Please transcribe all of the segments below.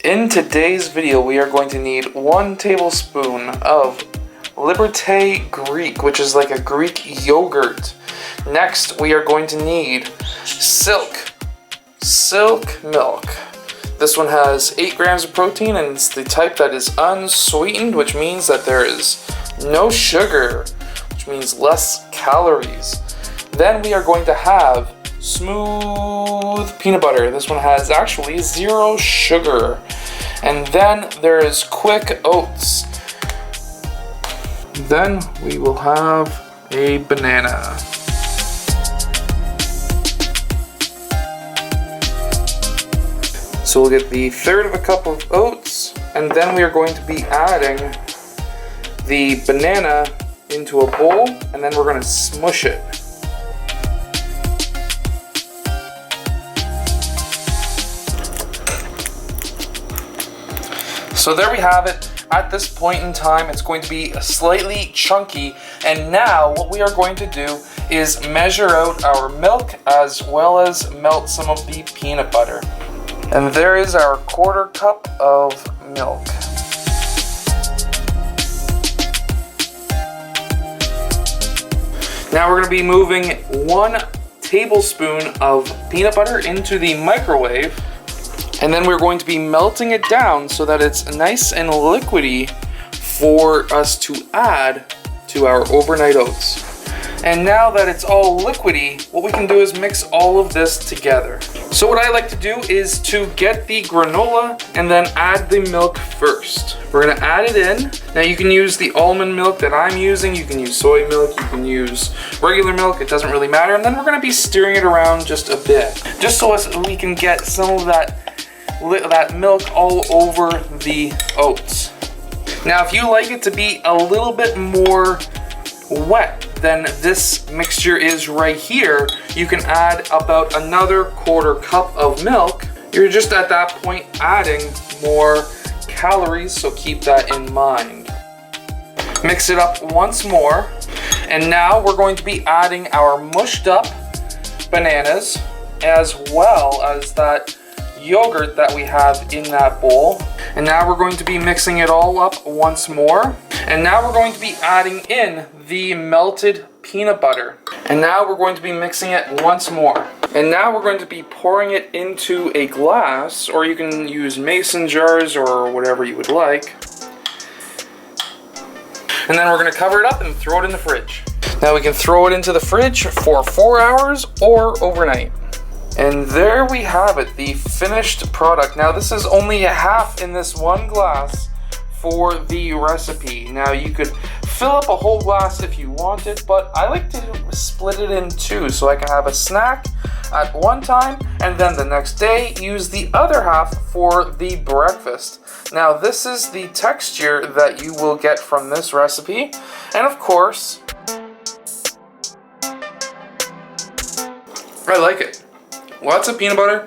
In today's video, we are going to need 1 tablespoon of Liberté Greek, which is like a Greek yogurt. Next, we are going to need silk milk. This one has 8 grams of protein and it's the type that is unsweetened, which means that there is no sugar, which means less calories. Then we are going to have smooth peanut butter. This one has actually 0 sugar. And then there is quick oats. Then we will have a banana. So we'll get the 1/3 of a cup of oats, and then we are going to be adding the banana into a bowl, and then we're going to smush it. So there we have it. At this point in time, it's going to be slightly chunky, and now what we are going to do is measure out our milk as well as melt some of the peanut butter. And there is our 1/4 cup of milk. Now we're going to be moving 1 tablespoon of peanut butter into the microwave. And then we're going to be melting it down so that it's nice and liquidy for us to add to our overnight oats. And now that it's all liquidy, what we can do is mix all of this together. So what I like to do is to get the granola and then add the milk first. We're gonna add it in. Now you can use the almond milk that I'm using, you can use soy milk, you can use regular milk, it doesn't really matter. And then we're gonna be stirring it around just a bit, just so as we can get some of that milk all over the oats. Now if you like it to be a little bit more wet than this mixture is right here, you can add about another 1/4 cup of milk. You're just at that point adding more calories, so keep that in mind. Mix it up once more, and now we're going to be adding our mushed up bananas as well as that yogurt that we have in that bowl. And now we're going to be mixing it all up once more. And now we're going to be adding in the melted peanut butter. And now we're going to be mixing it once more. And now we're going to be pouring it into a glass, or you can use mason jars or whatever you would like. And then we're going to cover it up and throw it in the fridge. Now we can throw it into the fridge for 4 hours or overnight. And there we have it, the finished product. Now this is only a half in this one glass for the recipe. Now you could fill up a whole glass if you wanted, but I like to split it in 2 so I can have a snack at one time and then the next day use the other half for the breakfast. Now this is the texture that you will get from this recipe, and of course, I like it. Lots of peanut butter,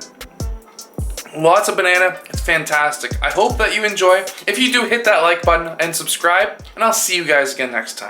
lots of banana, it's fantastic. I hope that you enjoy. If you do, hit that like button and subscribe, and I'll see you guys again next time.